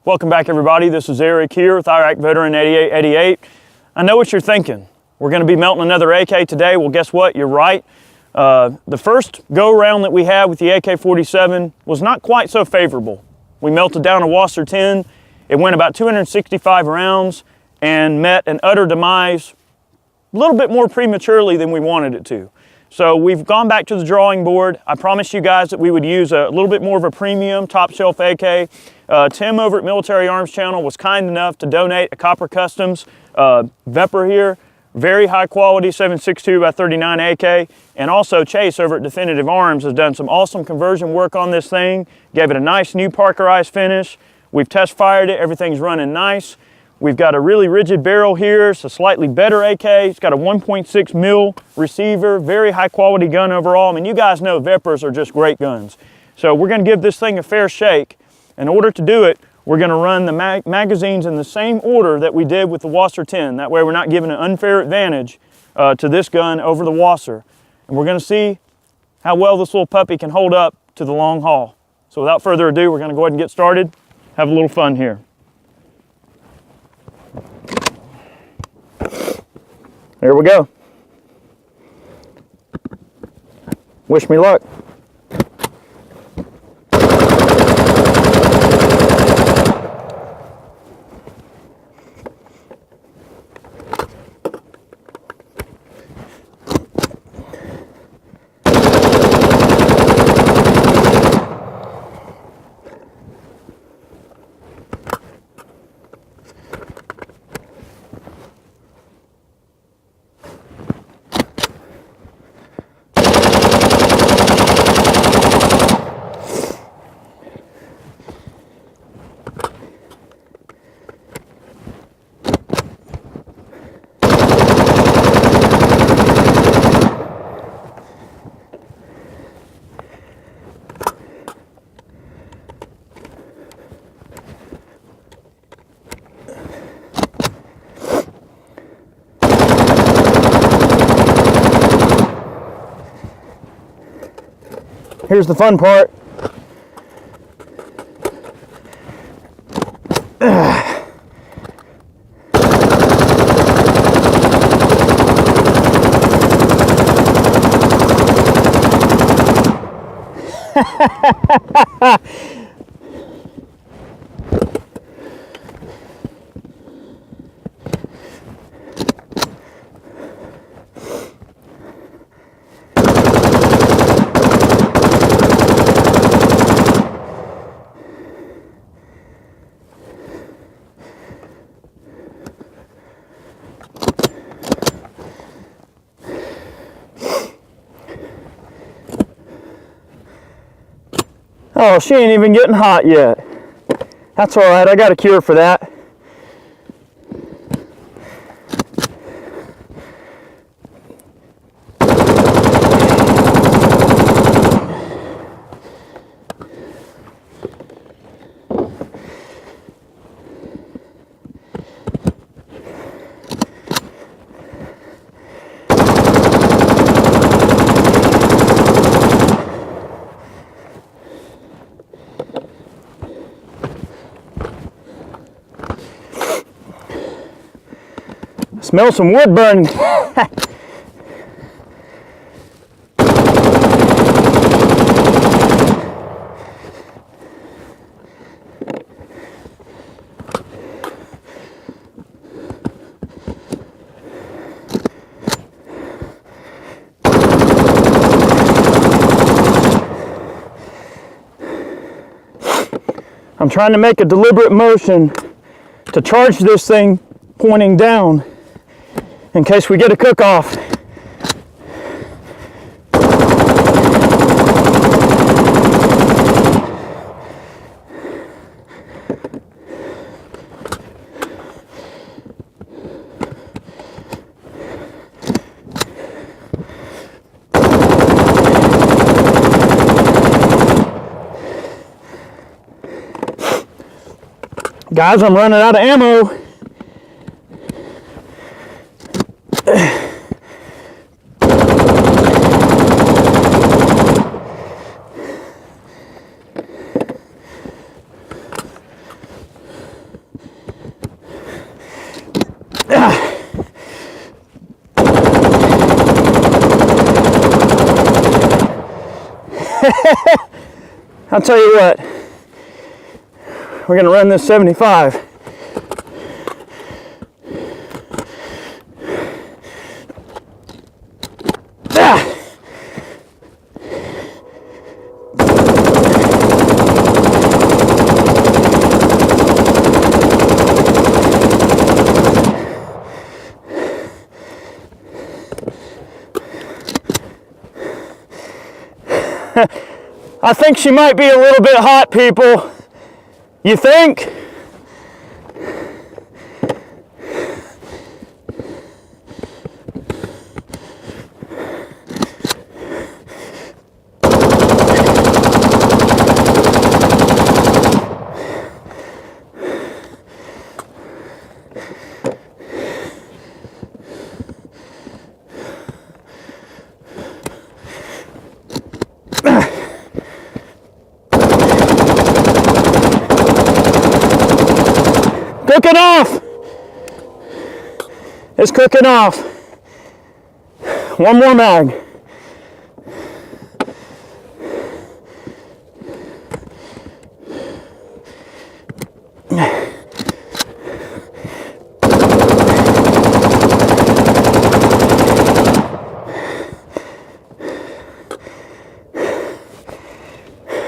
Welcome back, everybody. This is Eric here with Iraq Veteran 8888. I know what you're thinking. We're going to be melting another AK today. Well, guess what? You're right. The first go-around that we had with the AK-47 was not quite so favorable. We melted down a Wasser 10. It went about 265 rounds and met an utter demise a little bit more prematurely than we wanted it to. So we've gone back to the drawing board. I promised you guys that we would use a little bit more of a premium top shelf AK. Tim over at Military Arms Channel was kind enough to donate a Copper Customs Vepr here. Very high quality 7.62 by 39 AK. And also Chase over at Definitive Arms has done some awesome conversion work on this thing. Gave it a nice new Parkerized finish. We've test fired it, everything's running nice. We've got a really rigid barrel here. It's a slightly better AK. It's got a 1.6 mil receiver, very high quality gun overall. I mean, you guys know Veprs are just great guns. So we're gonna give this thing a fair shake. In order to do it, we're gonna run the magazines in the same order that we did with the Wasser 10. That way we're not giving an unfair advantage to this gun over the Wasser. And we're gonna see how well this little puppy can hold up to the long haul. So without further ado, we're gonna go ahead and get started. Have a little fun here. There we go. Wish me luck. Here's the fun part. Oh, she ain't even getting hot yet. That's all right, I got a cure for that. Smell some wood burning. I'm trying to make a deliberate motion to charge this thing pointing down in case we get a cook-off. Guys, I'm running out of ammo. I'll tell you what, we're gonna run this 75. I think she might be a little bit hot, people. You think? Cooking off. It's cooking off. One more mag.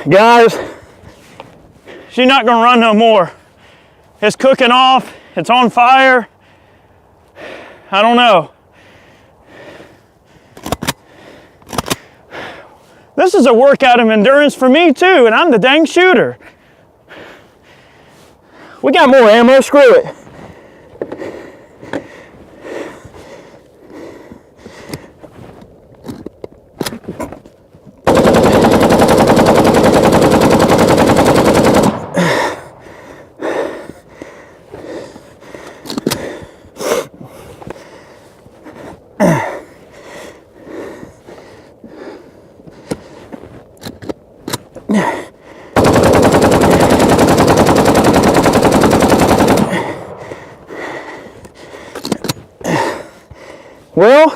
Guys, she's not gonna run no more. It's cooking off, it's on fire. I don't know. This is a workout of endurance for me too, and I'm the dang shooter. We got more ammo, screw it. Well,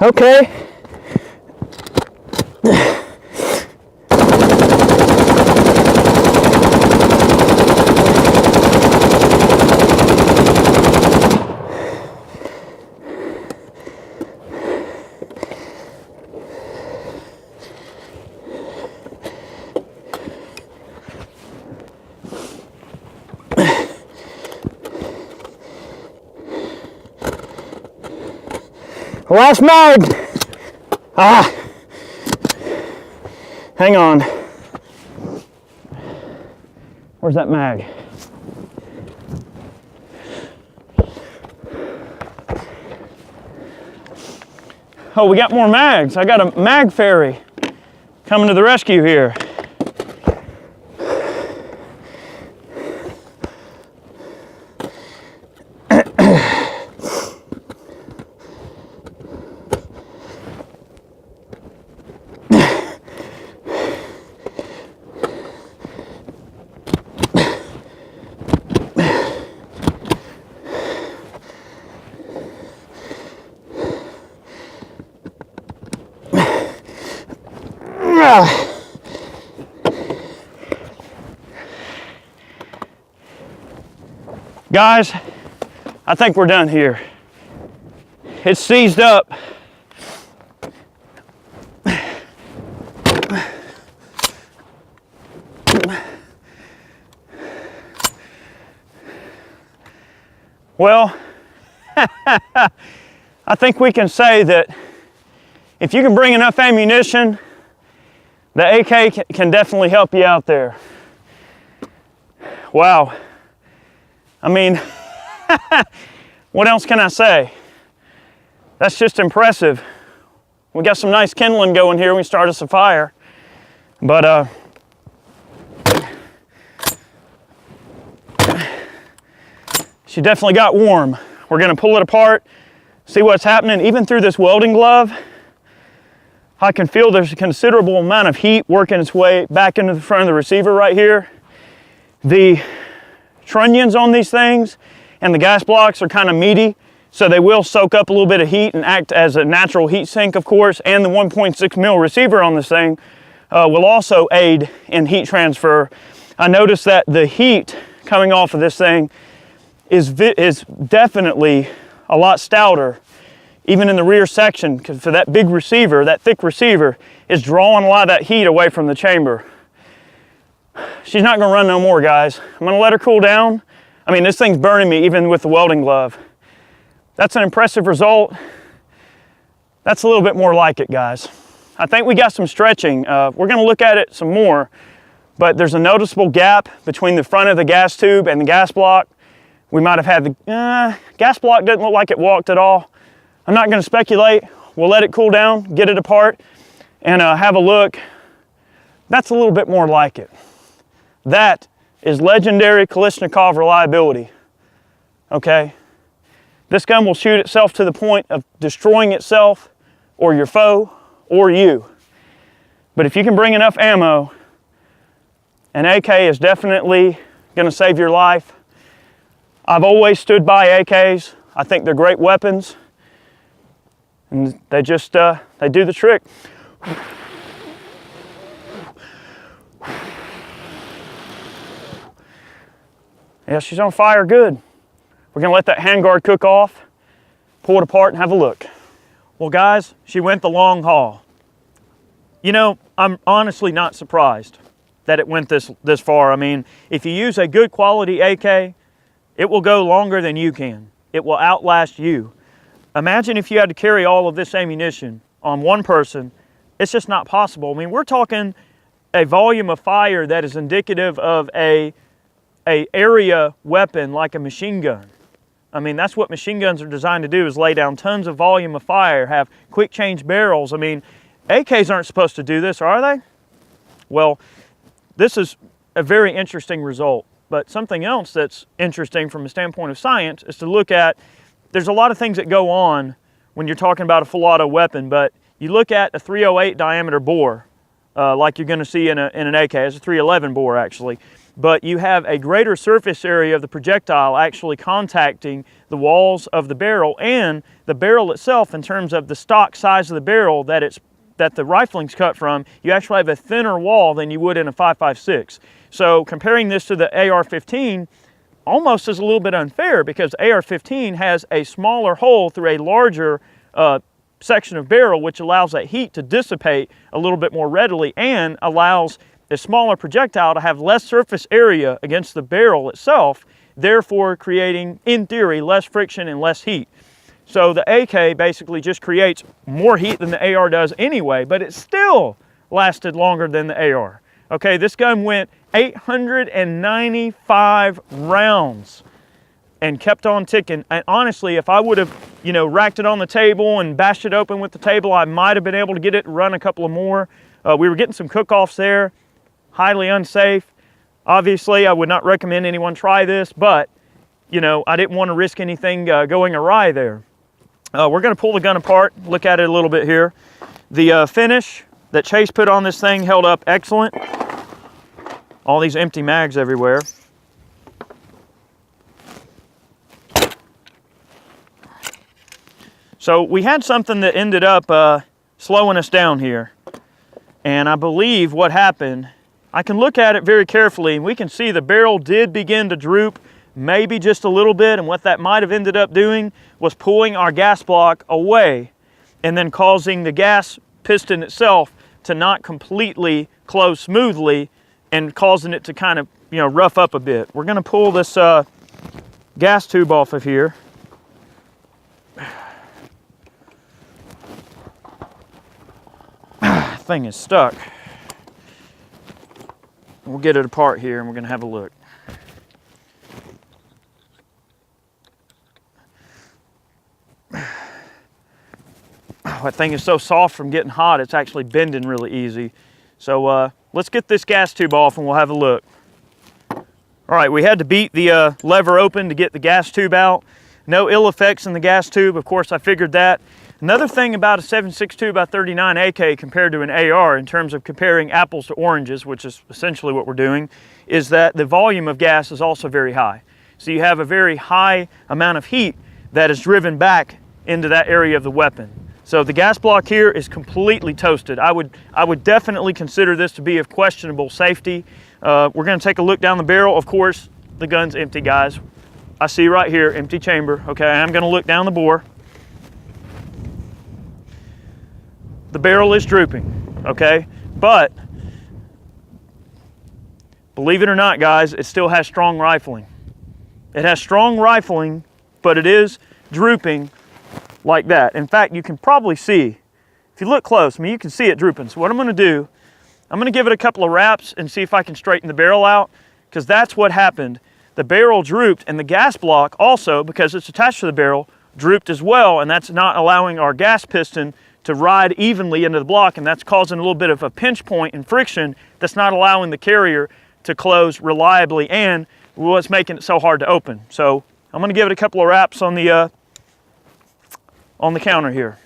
okay. Last mag. Hang on. Where's that mag? Oh, we got more mags. I got a mag ferry coming to the rescue here. Guys, I think we're done here. It's seized up. Well, I think we can say that if you can bring enough ammunition, the AK can definitely help you out there. Wow. I mean, what else can I say? That's just impressive. We got some nice kindling going here. We start us a fire. But she definitely got warm. We're gonna pull it apart, see what's happening. Even through this welding glove, I can feel there's a considerable amount of heat working its way back into the front of the receiver right here. The trunnions on these things and the gas blocks are kind of meaty, so they will soak up a little bit of heat and act as a natural heat sink, of course, and the 1.6 mil receiver on this thing will also aid in heat transfer. I noticed that the heat coming off of this thing is definitely a lot stouter, even in the rear section, because for that big receiver, that thick receiver, is drawing a lot of that heat away from the chamber. She's not gonna run no more, guys. I'm gonna let her cool down. I mean, this thing's burning me even with the welding glove. That's an impressive result. That's a little bit more like it, guys. I think we got some stretching. We're gonna look at it some more, but there's a noticeable gap between the front of the gas tube and the gas block. We might have had the gas block doesn't look like it walked at all. I'm not gonna speculate. We'll let it cool down, get it apart, and have a look. That's a little bit more like it. That is legendary Kalashnikova reliability, okay? This gun will shoot itself to the point of destroying itself or your foe or you. But if you can bring enough ammo, an AK is definitely gonna save your life. I've always stood by AKs. I think they're great weapons. And they just, they do the trick. Yeah, she's on fire good. We're gonna let that handguard cook off, pull it apart and have a look. Well guys, she went the long haul. You know, I'm honestly not surprised that it went this far. I mean, if you use a good quality AK, it will go longer than you can. It will outlast you. Imagine if you had to carry all of this ammunition on one person. It's just not possible. I mean, we're talking a volume of fire that is indicative of a area weapon like a machine gun. I mean, that's what machine guns are designed to do, is lay down tons of volume of fire, have quick change barrels. I mean, AKs aren't supposed to do this, are they? Well, this is a very interesting result. But something else that's interesting from a standpoint of science is to look at, there's a lot of things that go on when you're talking about a full auto weapon, but you look at a 308 diameter bore, like you're gonna see in an AK. It's a 311 bore actually. But you have a greater surface area of the projectile actually contacting the walls of the barrel, and the barrel itself, in terms of the stock size of the barrel that the rifling's cut from, you actually have a thinner wall than you would in a 5.56. So comparing this to the AR-15 almost is a little bit unfair, because AR-15 has a smaller hole through a larger section of barrel, which allows that heat to dissipate a little bit more readily and allows a smaller projectile to have less surface area against the barrel itself, therefore creating, in theory, less friction and less heat. So the AK basically just creates more heat than the AR does anyway, but it still lasted longer than the AR. Okay, this gun went 895 rounds and kept on ticking. And honestly, if I would have, you know, racked it on the table and bashed it open with the table, I might have been able to get it to run a couple of more. We were getting some cook-offs there. Highly unsafe. Obviously, I would not recommend anyone try this, but, you know, I didn't want to risk anything going awry there. We're going to pull the gun apart, look at it a little bit here. The finish that Chase put on this thing held up excellent. All these empty mags everywhere. So we had something that ended up slowing us down here. And I believe what happened, I can look at it very carefully and we can see the barrel did begin to droop, maybe just a little bit, and what that might have ended up doing was pulling our gas block away and then causing the gas piston itself to not completely close smoothly and causing it to kind of, you know, rough up a bit. We're going to pull this gas tube off of here. Thing is stuck. We'll get it apart here and we're going to have a look. Oh, that thing is so soft from getting hot, it's actually bending really easy. So let's get this gas tube off and we'll have a look. All right, we had to beat the lever open to get the gas tube out. No ill effects in the gas tube, of course I figured that. Another thing about a 7.62 by 39 AK compared to an AR in terms of comparing apples to oranges, which is essentially what we're doing, is that the volume of gas is also very high. So you have a very high amount of heat that is driven back into that area of the weapon. So the gas block here is completely toasted. I would definitely consider this to be of questionable safety. We're going to take a look down the barrel. Of course, the gun's empty, guys. I see right here, empty chamber. Okay, I'm going to look down the bore. The barrel is drooping, okay? But believe it or not, guys, it still has strong rifling. It has strong rifling, but it is drooping like that. In fact, you can probably see, if you look close, I mean, you can see it drooping. So what I'm going to do, I'm going to give it a couple of wraps and see if I can straighten the barrel out, because that's what happened. The barrel drooped, and the gas block also, because it's attached to the barrel, drooped as well, and that's not allowing our gas piston to ride evenly into the block, and that's causing a little bit of a pinch point and friction that's not allowing the carrier to close reliably, and what's making it so hard to open. So I'm going to give it a couple of wraps on the counter here.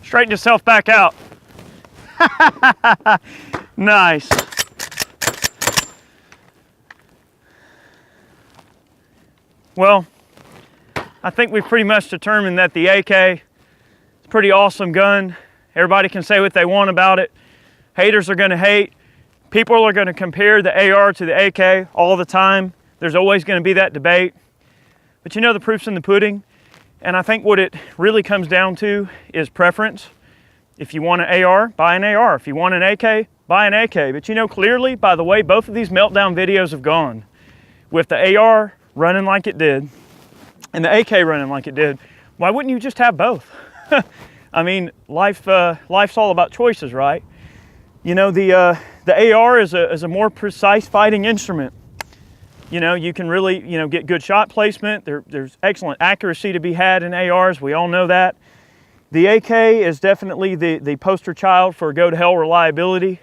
Straighten yourself back out. Nice. Well, I think we've pretty much determined that the AK is a pretty awesome gun. Everybody can say what they want about it. Haters are going to hate. People are going to compare the AR to the AK all the time. There's always going to be that debate. But you know, the proof's in the pudding. And I think what it really comes down to is preference. If you want an AR, buy an AR. If you want an AK, buy an AK. But you know clearly, by the way both of these meltdown videos have gone, with the AR running like it did and the AK running like it did, why wouldn't you just have both? I mean, life's all about choices, right? You know, the AR is a more precise fighting instrument. You know, you can really, get good shot placement. There's excellent accuracy to be had in ARs. We all know that. The AK is definitely the poster child for go to hell reliability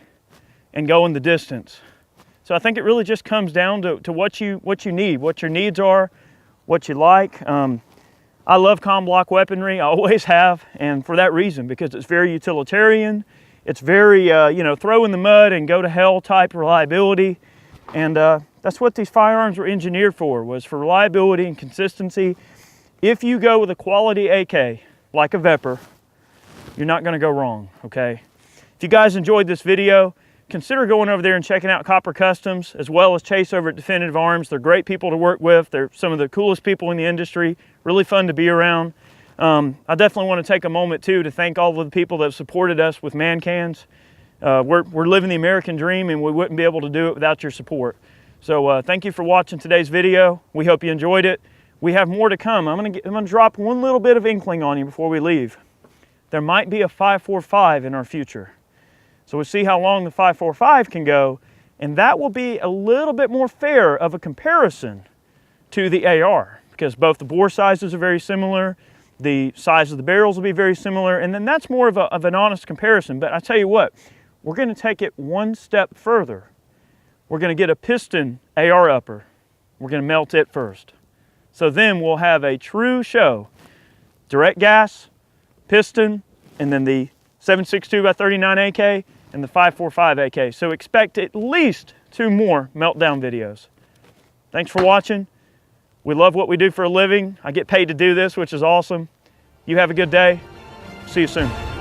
and going the distance. So So I think it really just comes down to what you need, what your needs are, what you like. I love comm block weaponry, I always have, and for that reason, because it's very utilitarian, it's very, you know, throw in the mud and go to hell type reliability, and that's what these firearms were engineered for, was for reliability and consistency. If you go with a quality AK, like a Vepr, you're not gonna go wrong, okay? If you guys enjoyed this video, consider going over there and checking out Copper Customs, as well as Chase over at Definitive Arms. They're great people to work with. They're some of the coolest people in the industry, really fun to be around. I definitely want to take a moment too to thank all of the people that have supported us with man cans. We're living the American dream, and we wouldn't be able to do it without your support. So thank you for watching today's video. We hope you enjoyed it. We have more to come. I'm gonna drop one little bit of inkling on you before we leave. There might be a 5.45 in our future. So we'll see how long the 5.45 can go, and that will be a little bit more fair of a comparison to the AR, because both the bore sizes are very similar, the size of the barrels will be very similar, and then that's more of an honest comparison. But I tell you what, we're going to take it one step further. We're going to get a piston AR upper. We're going to melt it first. So then we'll have a true show. Direct gas, piston, and then the 7.62 by 39 AK and the 5.45 AK. So expect at least 2 more meltdown videos. Thanks for watching. We love what we do for a living. I get paid to do this, which is awesome. You have a good day. See you soon.